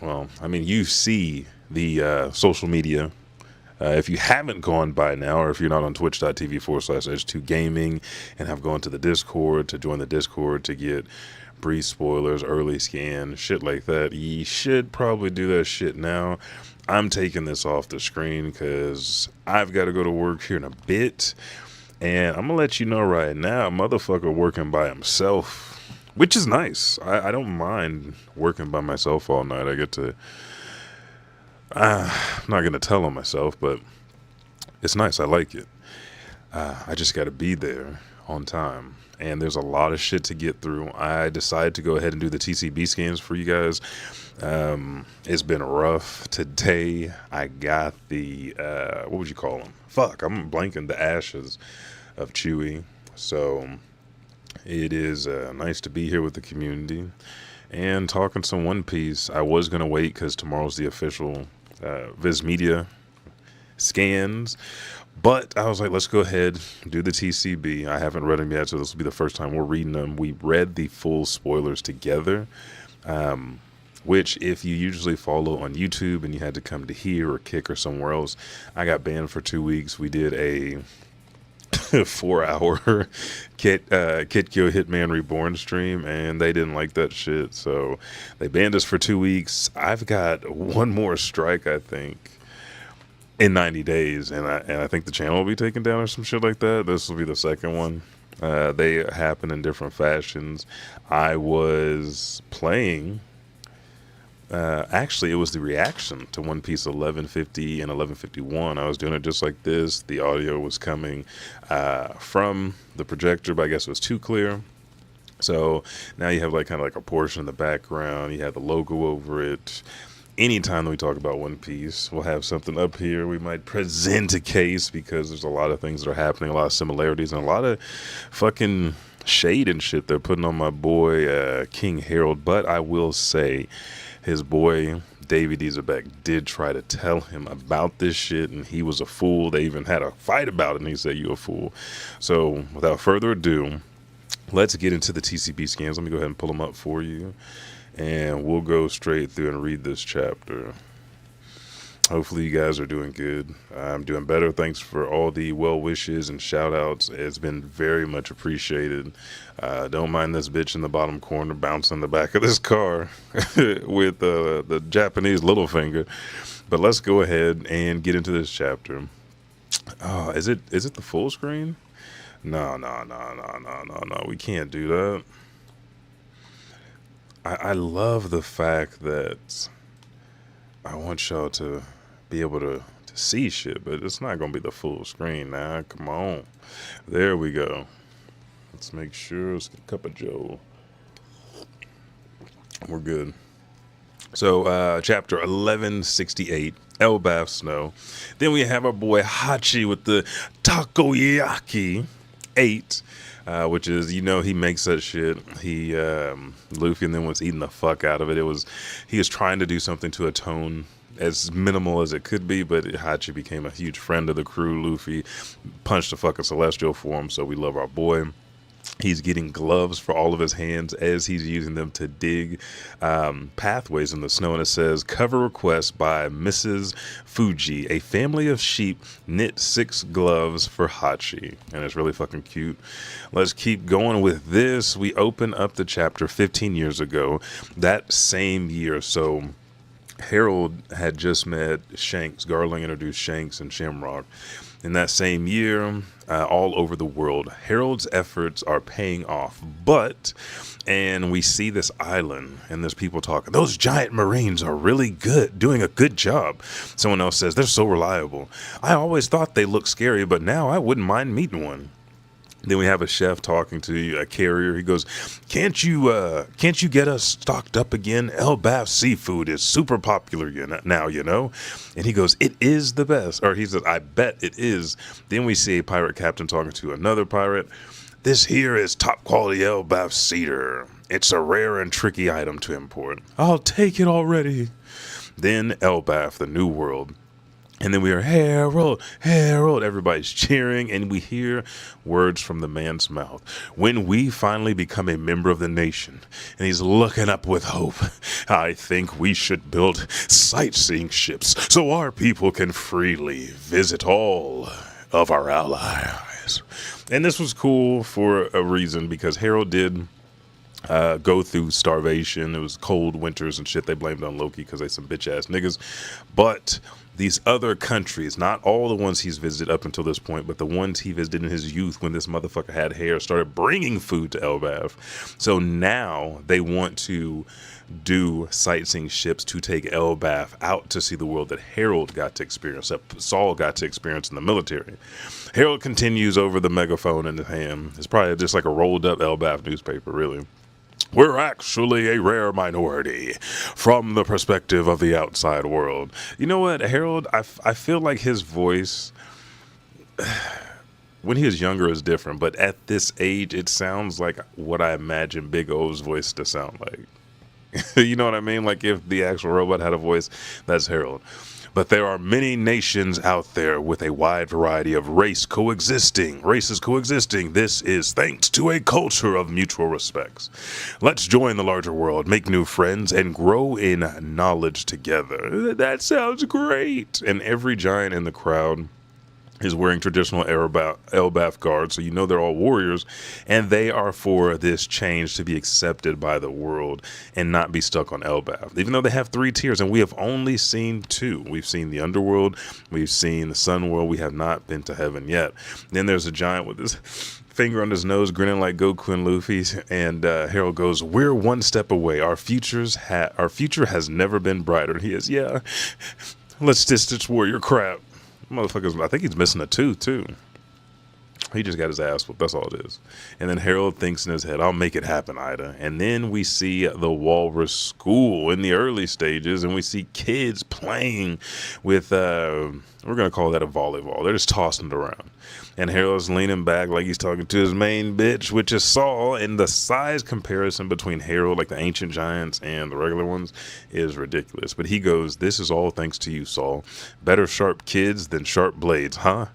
Well, I mean, you see the social media. If you haven't gone by now, or if you're not on twitch.tv/H2Gaming and have gone to the Discord to join the Discord to get brief spoilers, early scan, shit like that, you should probably do that shit now. I'm taking this off the screen because I've got to go to work here in a bit. And I'm going to let you know right now, motherfucker working by himself, which is nice. I don't mind working by myself all night. I get to, I'm not going to tell on myself, but it's nice. I like it. I just got to be there on time. And there's a lot of shit to get through. I decided to go ahead and do the TCB scans for you guys. It's been rough. Today, I got the, what would you call them? Fuck, I'm blanking. The ashes of Chewie. So it is nice to be here with the community and talking some One Piece. I was going to wait because tomorrow's the official Viz Media scans. But I was like, let's go ahead, do the TCB. I haven't read them yet, so this will be the first time we're reading them. We read the full spoilers together, which if you usually follow on YouTube and you had to come to here or Kick or somewhere else, I got banned for 2 weeks. We did a 4-hour Kit Kyo Hitman Reborn stream, and they didn't like that shit, so they banned us for 2 weeks. I've got one more strike, I think, in 90 days, and I think the channel will be taken down or some shit like that. This will be the second one. They happen in different fashions. I was playing, actually it was the reaction to One Piece 1150 and 1151. I was doing it just like this. The audio was coming from the projector, but I guess it was too clear. So now you have like kind of like a portion in the background. You have the logo over it. Anytime that we talk about One Piece, we'll have something up here. We might present a case because there's a lot of things that are happening, a lot of similarities, and a lot of fucking shade and shit they're putting on my boy King Harald. But I will say, his boy David Easerbeck did try to tell him about this shit, and he was a fool. They even had a fight about it, and he said, "You a fool." So without further ado, let's get into the TCB scans. Let me go ahead and pull them up for you. And we'll go straight through and read this chapter. Hopefully you guys are doing good. I'm doing better. Thanks for all the well wishes and shout outs. It's been very much appreciated. Don't mind this bitch in the bottom corner bouncing the back of this car with the Japanese little finger. But let's go ahead and get into this chapter. Is it the full screen? No. We can't do that. I love the fact that I want y'all to be able to see shit, but it's not going to be the full screen now. Come on. There we go. Let's make sure it's a cup of joe. We're good. So, chapter 1168, Elbaph'S Snow. Then we have our boy Hachi with the Takoyaki 8. Which is, you know, he makes that shit. He, Luffy and then was eating the fuck out of it. He was trying to do something to atone as minimal as it could be, but Hachi became a huge friend of the crew. Luffy punched a fucking celestial for him, so we love our boy. He's getting gloves for all of his hands as he's using them to dig pathways in the snow. And it says, cover request by Mrs. Fuji. A family of sheep knit 6 gloves for Hachi. And it's really fucking cute. Let's keep going with this. We open up the chapter 15 years ago. That same year. So Harold had just met Shanks. Garling introduced Shanks and Shamrock. In that same year, all over the world, Harald's efforts are paying off. And we see this island, and there's people talking, those giant marines are really good, doing a good job. Someone else says, they're so reliable. I always thought they looked scary, but now I wouldn't mind meeting one. Then we have a chef talking to a carrier. He goes, can't you get us stocked up again? Elbaph's seafood is super popular now, you know? And he goes, it is the best. Or he says, I bet it is. Then we see a pirate captain talking to another pirate. This here is top quality Elbaph's cedar. It's a rare and tricky item to import. I'll take it already. Then Elbaph, the new world. And then we hear, Harald, Harald. Everybody's cheering, and we hear words from the man's mouth. When we finally become a member of the nation, and he's looking up with hope, I think we should build sightseeing ships so our people can freely visit all of our allies. And this was cool for a reason, because Harald did go through starvation. It was cold winters and shit. They blamed on Loki because they some bitch ass niggas. But these other countries, not all the ones he's visited up until this point, but the ones he visited in his youth when this motherfucker had hair, started bringing food to Elbaph. So now they want to do sightseeing ships to take Elbaph out to see the world that Harald got to experience, that Saul got to experience in the military. Harald continues over the megaphone in his hand. It's probably just like a rolled up Elbaph newspaper, really. We're actually a rare minority from the perspective of the outside world. You know what, Harald, I feel like his voice, when he was younger, is different. But at this age, it sounds like what I imagine Big O's voice to sound like. You know what I mean? Like if the actual robot had a voice, that's Harald. But there are many nations out there with a wide variety of races coexisting. This is thanks to a culture of mutual respects. Let's join the larger world, make new friends, and grow in knowledge together. That sounds great. And every giant in the crowd is wearing traditional Elbaph garb, so you know they're all warriors, and they are for this change to be accepted by the world and not be stuck on Elbaph. Even though they have 3 tiers, and we have only seen 2. We've seen the underworld, we've seen the sun world, we have not been to heaven yet. Then there's a giant with his finger on his nose, grinning like Goku and Luffy, and Harald goes, we're one step away. Our future has never been brighter. And he is, yeah, let's distance warrior crap. Motherfuckers, I think he's missing a tooth too. He just got his ass whooped. That's all it is. And then Harald thinks in his head, I'll make it happen, Ida. And then we see the Walrus School in the early stages, and we see kids playing with, we're going to call that a volleyball. They're just tossing it around. And Harold's leaning back like he's talking to his main bitch, which is Saul. And the size comparison between Harald, like the ancient giants, and the regular ones is ridiculous. But he goes, this is all thanks to you, Saul. Better sharp kids than sharp blades, huh?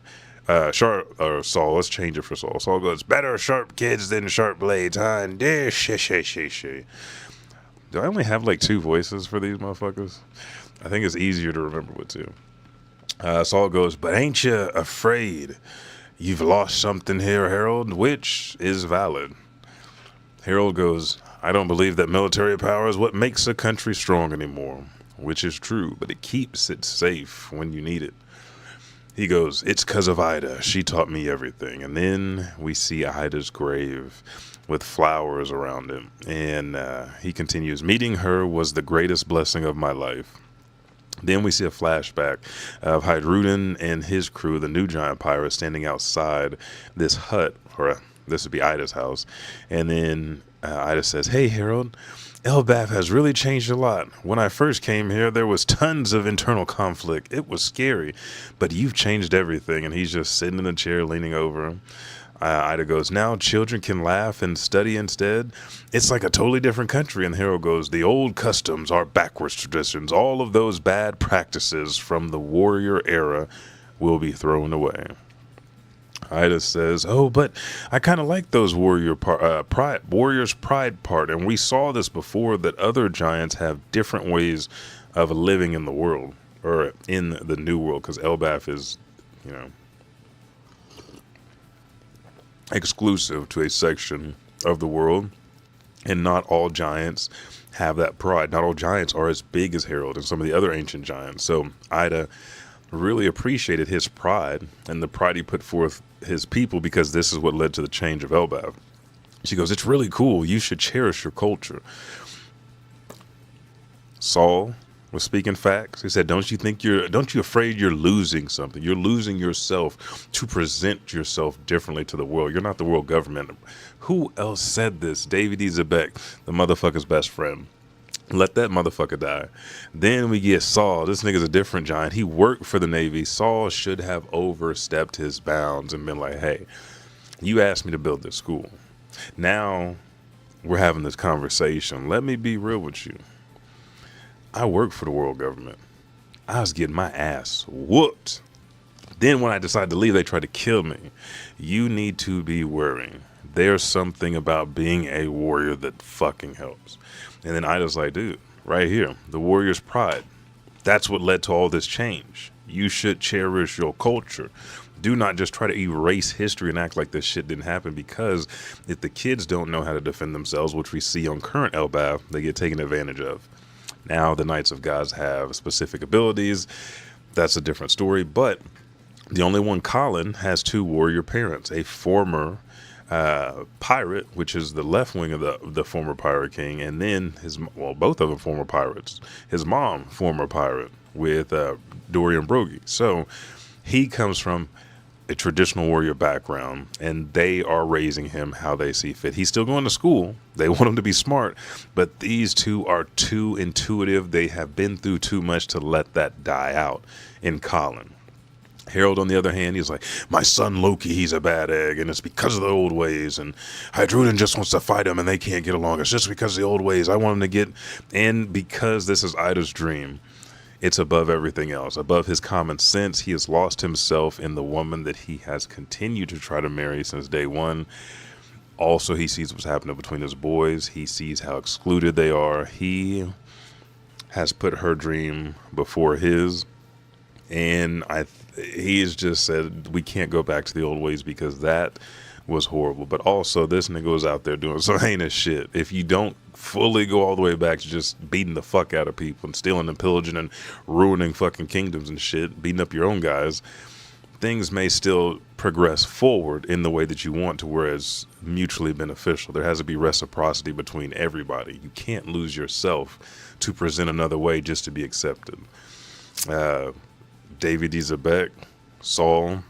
Saul, let's change it for Saul. Saul goes, better sharp kids than sharp blades, huh? And do I only have like 2 voices for these motherfuckers? I think it's easier to remember with 2. Saul goes, but ain't you afraid you've lost something here, Harald? Which is valid. Harald goes, I don't believe that military power is what makes a country strong anymore. Which is true, but it keeps it safe when you need it. He goes, it's 'cause of Ida. She taught me everything. And then we see Ida's grave with flowers around it. And he continues, meeting her was the greatest blessing of my life. Then we see a flashback of Heidruden and his crew, the new giant pirates, standing outside this hut, or this would be Ida's house. And then Ida says, hey, Harald, Elbaph has really changed a lot. When I first came here, there was tons of internal conflict. It was scary, but you've changed everything. And he's just sitting in a chair, leaning over him. Ida goes, now children can laugh and study instead. It's like a totally different country. And Harald goes, the old customs are backwards traditions. All of those bad practices from the warrior era will be thrown away. Ida says, oh, but I kind of like those warrior's pride part. And we saw this before, that other giants have different ways of living in the world, or in the new world, because Elbaph is, you know, exclusive to a section of the world, and not all giants have that pride. Not all giants are as big as Harald and some of the other ancient giants. So Ida really appreciated his pride and the pride he put forth his people, because this is what led to the change of Elbaph. She goes, it's really cool. You should cherish your culture. Saul was speaking facts. He said, don't you afraid you're losing something? You're losing yourself to present yourself differently to the world. You're not the world government. Who else said this? David E. Zebek, the motherfucker's best friend. Let that motherfucker die. Then we get Saul. This nigga's a different giant. He worked for the Navy. Saul should have overstepped his bounds and been like, hey, you asked me to build this school. Now we're having this conversation. Let me be real with you. I work for the world government. I was getting my ass whooped. Then when I decided to leave, they tried to kill me. You need to be worrying. There's something about being a warrior that fucking helps. And then Ida's like, dude, right here, the warrior's pride. That's what led to all this change. You should cherish your culture. Do not just try to erase history and act like this shit didn't happen, because if the kids don't know how to defend themselves, which we see on current Elbaph, they get taken advantage of. Now the Knights of Gods have specific abilities. That's a different story. But the only one, Colin, has two warrior parents, a former pirate, which is the left wing of the former pirate king, and then both of them former pirates. His mom, former pirate with Dorian Brogy. So he comes from a traditional warrior background, and they are raising him how they see fit. He's still going to school. They want him to be smart, but these two are too intuitive. They have been through too much to let that die out in Colin. Harald, on the other hand, he's like, my son Loki, he's a bad egg, and it's because of the old ways, and Heidrun just wants to fight him, and they can't get along. It's just because of the old ways. I want him to get, and because this is Ida's dream, it's above everything else, above his common sense. He has lost himself in the woman that he has continued to try to marry since day one. Also, he sees what's happening between his boys. He sees how excluded they are. He has put her dream before his, and he has just said, we can't go back to the old ways, because that was horrible. But also, this nigga was out there doing some heinous shit. If you don't fully go all the way back to just beating the fuck out of people and stealing and pillaging and ruining fucking kingdoms and shit, beating up your own guys, things may still progress forward in the way that you want to, where it's mutually beneficial. There has to be reciprocity between everybody. You can't lose yourself to present another way just to be accepted. David D. Zebek, Saul,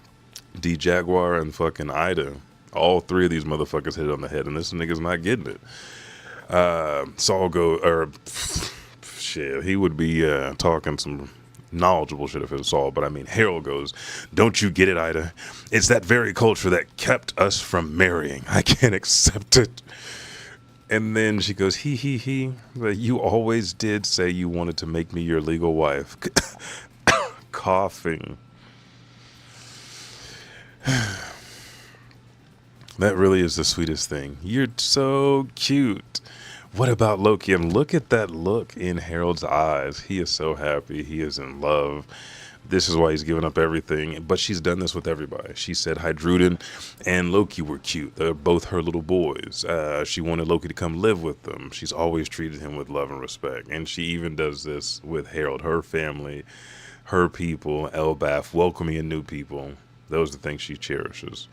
D. Jaguar, and fucking Ida. All three of these motherfuckers hit it on the head, and this nigga's not getting it. Shit, he would be talking some knowledgeable shit if it was Saul, but I mean, Harald goes, don't you get it, Ida? It's that very culture that kept us from marrying. I can't accept it. And then she goes, he, but you always did say you wanted to make me your legal wife. Coughing. That really is the sweetest thing. You're so cute. What about Loki? And look at that look in Harald's eyes. He is so happy. He is in love. This is why he's given up everything. But she's done this with everybody. She said Heidrun and Loki were cute. They're both her little boys. She wanted Loki to come live with them. She's always treated him with love and respect. And she even does this with Harald, her family, her people, Elbaph, welcoming in new people. Those are the things she cherishes.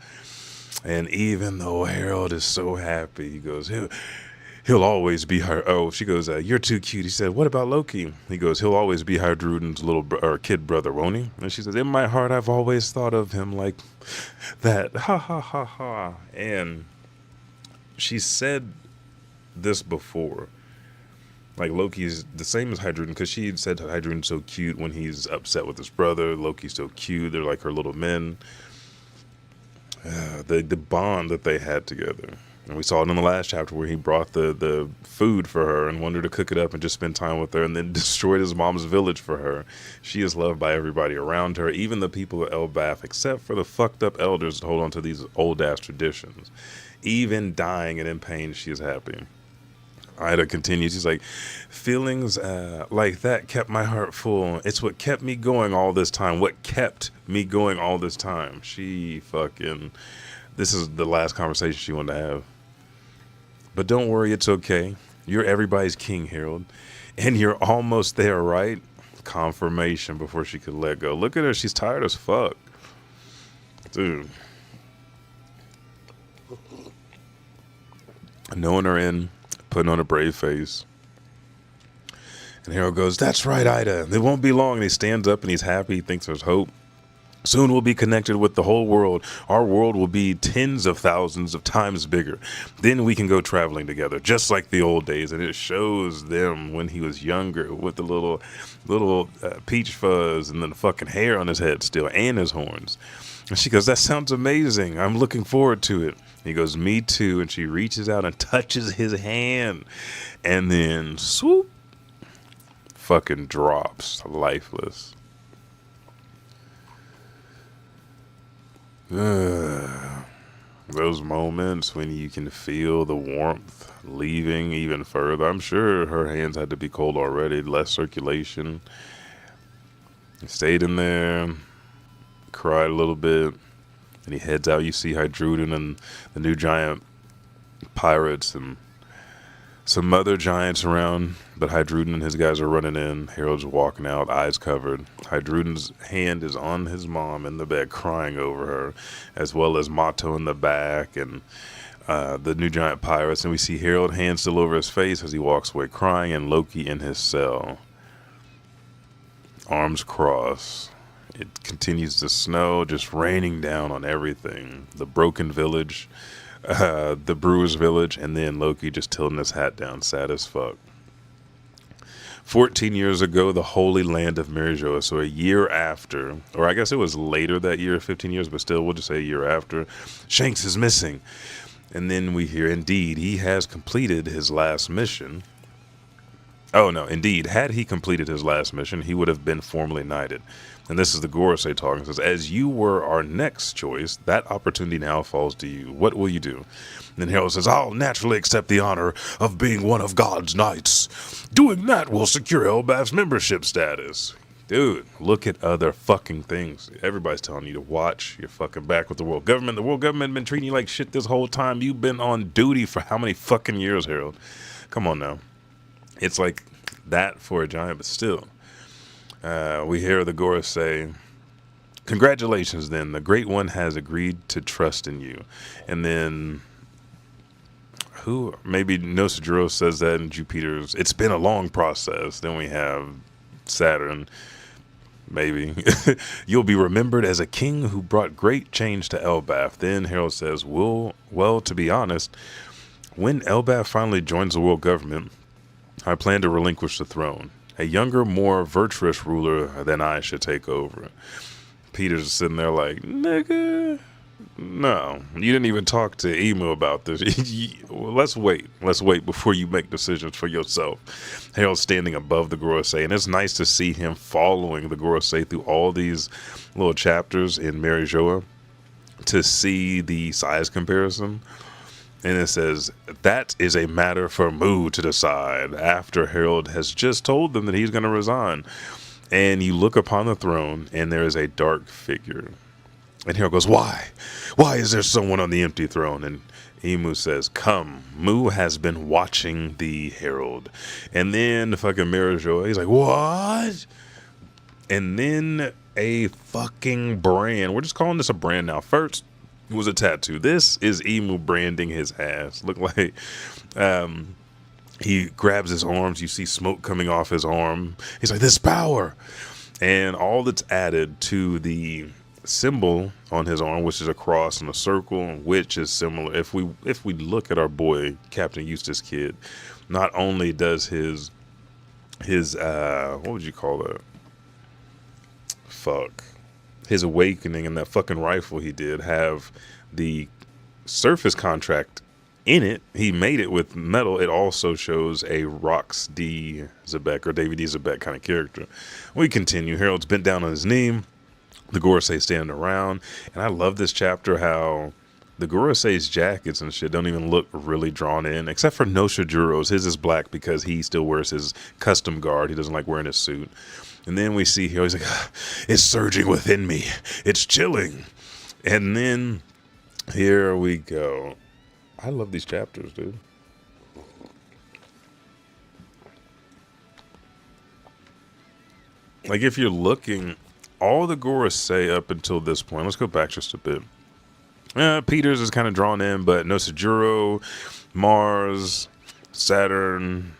And even though Harald is so happy, he goes, he'll always be her. Oh, she goes, you're too cute. He said, what about Loki? He goes, he'll always be Heidrun's little kid brother, won't he? And she says, in my heart, I've always thought of him like that. Ha, ha, ha, ha. And she said this before. Like, Loki's the same as Heidrun, because she had said Heidrun's so cute when he's upset with his brother. Loki's so cute. They're like her little men. The bond that they had together. And we saw it in the last chapter where he brought the food for her and wanted to cook it up and just spend time with her, and then destroyed his mom's village for her. She is loved by everybody around her, even the people of Elbaph, except for the fucked up elders that hold on to these old-ass traditions. Even dying and in pain, she is happy. Ida continues, she's like, feelings like that kept my heart full. It's what kept me going all this time. What kept me going all this time. This is the last conversation she wanted to have. But don't worry, it's okay. You're everybody's king, Harald. And you're almost there, right? confirmation before she could let go. Look at her. She's tired as fuck. Dude. Knowing her in, putting on a brave face. And Harald goes, "That's right, Ida. It won't be long." And he stands up and he's happy. He thinks there's hope. "Soon we'll be connected with the whole world. Our world will be tens of thousands of times bigger. Then we can go traveling together, just like the old days." And it shows them when he was younger with the little peach fuzz and then the fucking hair on his head still and his horns. And she goes, "That sounds amazing. I'm looking forward to it." He goes, "Me too." And she reaches out and touches his hand. And then, swoop, fucking drops, lifeless. Those moments when you can feel the warmth leaving even further. I'm sure her hands had to be cold already, less circulation. He stayed in there, cried a little bit, and he heads out. You see Heidruden and the new giant pirates and some other giants around, but Heidruden and his guys are running in. Harald's walking out, eyes covered. Heidruden's hand is on his mom in the bed, crying over her, as well as Mato in the back and the new giant pirates. And we see Harald, hand still over his face as he walks away crying, and Loki in his cell, arms crossed. It continues to snow, just raining down on everything. The broken village, the brewer's village, and then Loki just tilting his hat down, sad as fuck. 14 years ago, the holy land of Marijoa, so a year after, or I guess it was later that year, 15 years, but still, we'll just say a year after, Shanks is missing. And then we hear, indeed, he has completed his last mission. Oh no, indeed, had he completed his last mission, he would have been formally knighted. And this is the Gorosei talking. It says, "As you were our next choice, that opportunity now falls to you. What will you do?" And then Harald says, "I'll naturally accept the honor of being one of God's knights. Doing that will secure Elbaph'S membership status." Dude, look at other fucking things. Everybody's telling you to watch your fucking back with the world government. The world government been treating you like shit this whole time. You've been on duty for how many fucking years, Harald? Come on now. It's like that for a giant, but still. We hear the Gorosei say, "Congratulations then, the Great One has agreed to trust in you." And then, maybe Nosujiro says that in Jupiter's, "It's been a long process." Then we have Saturn, maybe, "You'll be remembered as a king who brought great change to Elbaph." Then Harald says, well, to be honest, when Elbaph finally joins the world government, I plan to relinquish the throne. A younger, more virtuous ruler than I should take over. Peter's sitting there like, "Nigga, no, you didn't even talk to Emu about this. Let's wait before you make decisions for yourself." Harald's standing above the Gorosei, and it's nice to see him following the Gorosei through all these little chapters in Marijoa to see the size comparison. And it says, "That is a matter for Mu to decide," after Harald has just told them that he's going to resign. And you look upon the throne, and there is a dark figure. And Harald goes, "Why? Why is there someone on the empty throne?" And Emu says, "Come, Mu has been watching the Harald." And then the fucking Marijoa, he's like, "What?" And then a fucking brand. We're just calling this a brand now. First, it was a tattoo. This is Emu branding his ass. Look like he grabs his arms. You see smoke coming off his arm. He's like, "This power." And all that's added to the symbol on his arm, which is a cross and a circle, which is similar. If we look at our boy Captain Eustace Kid, not only does his what would you call that? His awakening and that fucking rifle he did have the surface contract in it. He made it with metal. It also shows a Rox D. Zebek or David D. Zebek kind of character. We continue. Harold's bent down on his knee. The Gorosei standing around. And I love this chapter how the Gorosei's jackets and shit don't even look really drawn in, except for Noshijuro's. His is black because he still wears his custom guard. He doesn't like wearing his suit. And then we see here, he's like, "It's surging within me. It's chilling." And then here we go. I love these chapters, dude. Like, if you're looking, all the Goras say up until this point, let's go back just a bit. Peters is kind of drawn in, but Nosujuro, Mars, Saturn,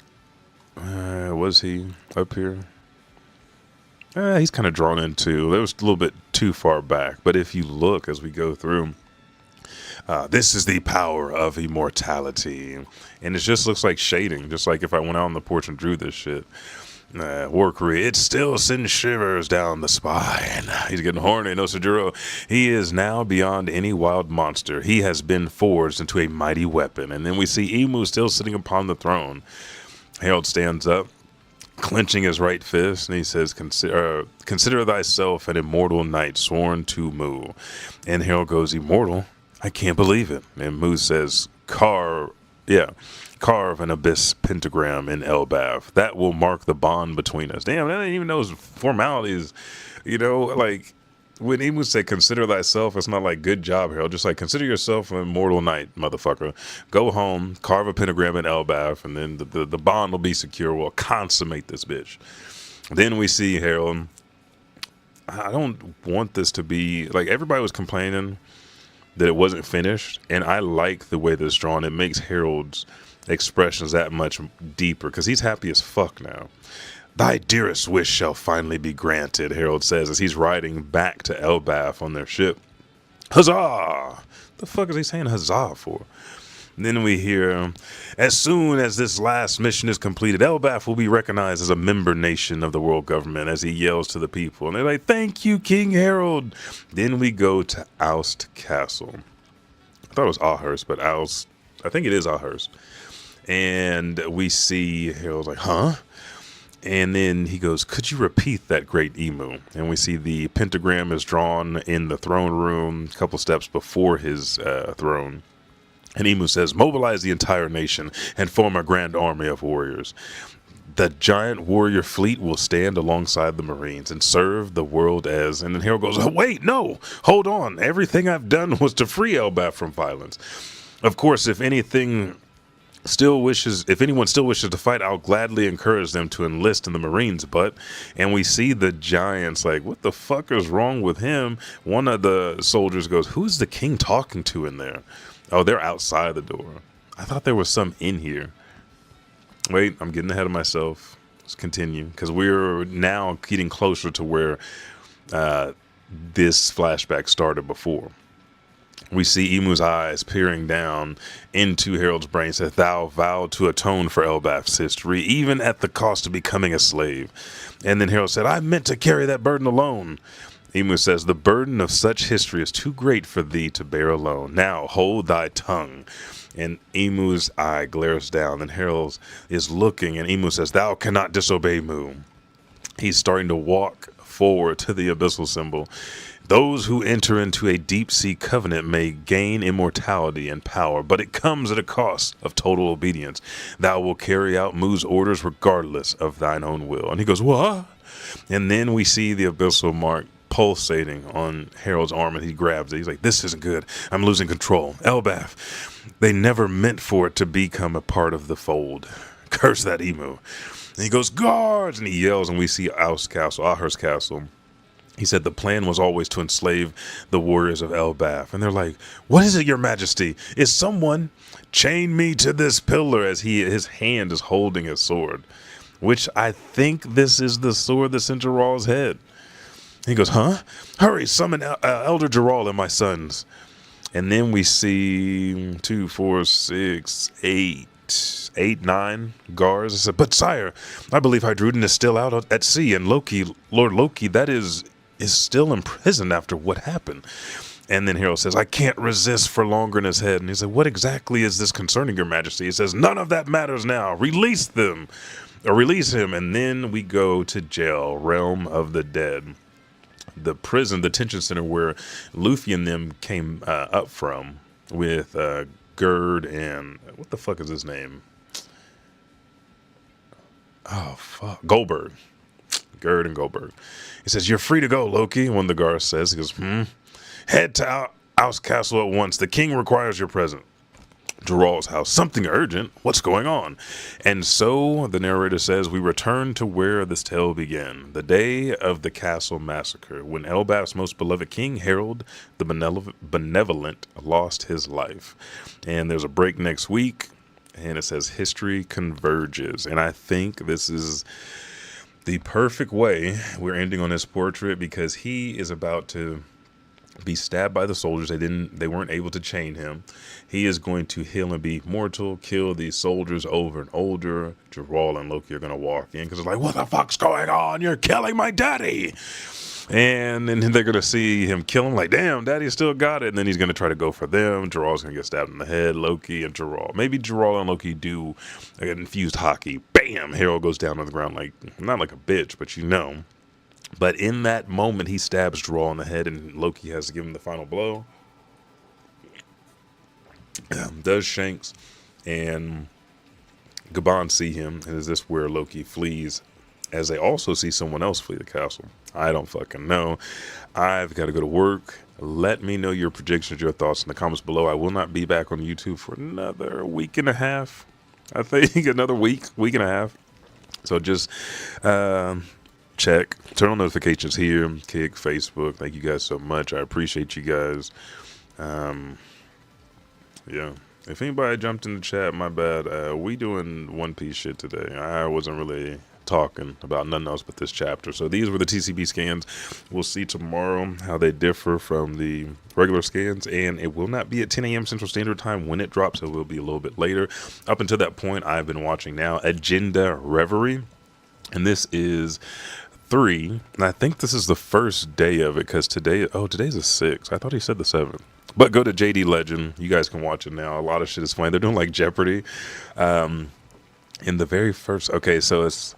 was he up here? He's kind of drawn in too. That was a little bit too far back. But if you look as we go through, this is the power of immortality. And it just looks like shading, just like if I went out on the porch and drew this shit. War Korea, it still sends shivers down the spine. He's getting horny, no Sujiro. He is now beyond any wild monster. He has been forged into a mighty weapon. And then we see Imu still sitting upon the throne. Harald stands up, clenching his right fist, and he says, consider thyself an immortal knight sworn to Mu. And Harald goes, immortal? I can't believe it. And Mu says, carve an abyss pentagram in Elbaph's. That will mark the bond between us. Damn, I didn't even know formalities. You know, like, when Imu say consider thyself, it's not like good job, Harold. Just like consider yourself an immortal knight, motherfucker. Go home, carve a pentagram in Elbaph's, and then the bond will be secure. We'll consummate this bitch. Then we see Harold. I don't want this to be like everybody was complaining that it wasn't finished, and I like the way this is drawn. It makes Harold's expressions that much deeper because he's happy as fuck now. Thy dearest wish shall finally be granted, Harald says as he's riding back to Elbaph's on their ship. Huzzah! The fuck is he saying huzzah for? And then we hear, as soon as this last mission is completed, Elbaph's will be recognized as a member nation of the world government, as he yells to the people. And they're like, thank you, King Harald. Then we go to Oust Castle. I thought it was Ahurst, but Oust, I think it is Ahurst. And we see Harold's like, huh? And then he goes, could you repeat that, great Imu? And we see the pentagram is drawn in the throne room, a couple steps before his throne. And Imu says, mobilize the entire nation and form a grand army of warriors. The giant warrior fleet will stand alongside the Marines and serve the world as... And then Harold goes, oh, wait, no, hold on. Everything I've done was to free Elbaph's from violence. Of course, if anyone still wishes to fight, I'll gladly encourage them to enlist in the Marines. And we see the giants like, what the fuck is wrong with him? One of the soldiers goes, who's the king talking to in there? Oh, they're outside the door. I thought there was some in here. Wait, I'm getting ahead of myself. Let's continue, because we're now getting closer to where this flashback started before. We see Imu's eyes peering down into Harold's brain. Says, thou vowed to atone for Elbaph's history, even at the cost of becoming a slave. And then Harold said, I meant to carry that burden alone. Imu says, the burden of such history is too great for thee to bear alone. Now hold thy tongue. And Imu's eye glares down, and Harold is looking, and Imu says, thou cannot disobey Mu. He's starting to walk forward to the abyssal symbol. Those who enter into a deep-sea covenant may gain immortality and power, but it comes at a cost of total obedience. Thou will carry out Mu's orders regardless of thine own will. And he goes, what? And then we see the abyssal mark pulsating on Harold's arm, and he grabs it. He's like, this isn't good. I'm losing control. Elbaph's, they never meant for it to become a part of the fold. Curse that Imu. And he goes, guards! And he yells, and we see Ahurst Castle. He said the plan was always to enslave the warriors of Elbaph's. And they're like, what is it, your majesty? Is someone chain me to this pillar, as his hand is holding his sword, which I think this is the sword that's in Jarrell's head. He goes, huh? Hurry, summon Elder Jarrell and my sons. And then we see 2, 4, 6, 8, 9 guards. I said, but sire, I believe Heidruden is still out at sea, and Loki, Lord Loki, that is still imprisoned after what happened. And then Harold says, I can't resist for longer in his head. And he said, what exactly is this concerning, your majesty? He says, none of that matters now. Release them, or release him. And then we go to jail, realm of the dead. The prison, the detention center where Luffy and them came up from with Gerd and what the fuck is his name? Oh fuck, Goldberg. Gerd and Goldberg. He says, "You're free to go, Loki." One of the guards says, he goes, "Head to Oust Castle at once. The king requires your presence." Geralt's house. Something urgent. What's going on? And so the narrator says, we return to where this tale began. The day of the castle massacre, when Elbaph's most beloved king, Harald the Benevolent, lost his life. And there's a break next week, and it says history converges. And I think this is the perfect way we're ending on this portrait, because he is about to be stabbed by the soldiers. They weren't able to chain him. He is going to heal and be mortal, kill these soldiers over and over. Geralt and Loki are going to walk in because it's like, what the fuck's going on? You're killing my daddy. And then they're going to see him kill him, like, damn, daddy still got it. And then he's going to try to go for them. Geralt's going to get stabbed in the head. Loki and Geralt. Maybe Geralt and Loki do an infused hockey. Bam! Harald goes down on the ground, like, not like a bitch, but you know. But in that moment, he stabs Geralt in the head, and Loki has to give him the final blow. Does Shanks and Gaban see him? And is this where Loki flees? As they also see someone else flee the castle. I don't fucking know. I've got to go to work. Let me know your predictions, your thoughts in the comments below. I will not be back on YouTube for another week and a half. I think another week and a half. So just check, turn on notifications here, Kick, Facebook. Thank you guys so much. I appreciate you guys. Yeah. If anybody jumped in the chat, my bad. We doing One Piece shit today. I wasn't really talking about nothing else but this chapter. So these were the TCB scans. We'll see tomorrow how they differ from the regular scans, and it will not be at 10 a.m. Central Standard Time when it drops. It will be a little bit later. Up until that point, I've been watching now Agenda Reverie, and this is 3, and I think this is the first day of it, because today's the 6th. I thought he said the 7th. But go to JD Legend. You guys can watch it now. A lot of shit is funny. They're doing like Jeopardy. In the very first, okay, so it's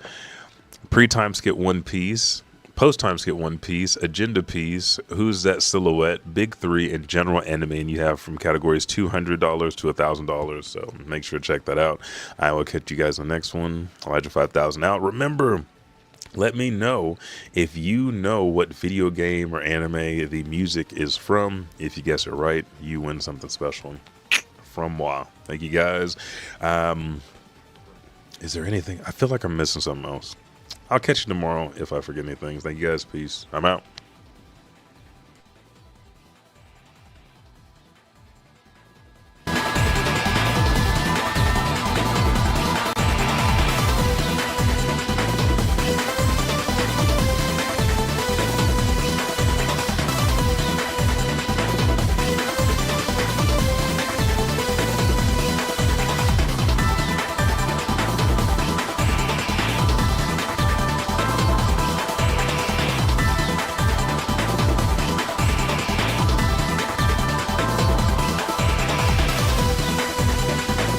pre-time skip One Piece, post-time skip One Piece, agenda piece, who's that silhouette, big 3, and general anime, and you have from categories $200 to $1,000. So make sure to check that out. I will catch you guys on the next one. Elijah 5000 out. Remember, let me know if you know what video game or anime the music is from. If you guess it right, you win something special from moi. Thank you guys. Is there anything? I feel like I'm missing something else. I'll catch you tomorrow if I forget anything. Thank you guys. Peace. I'm out.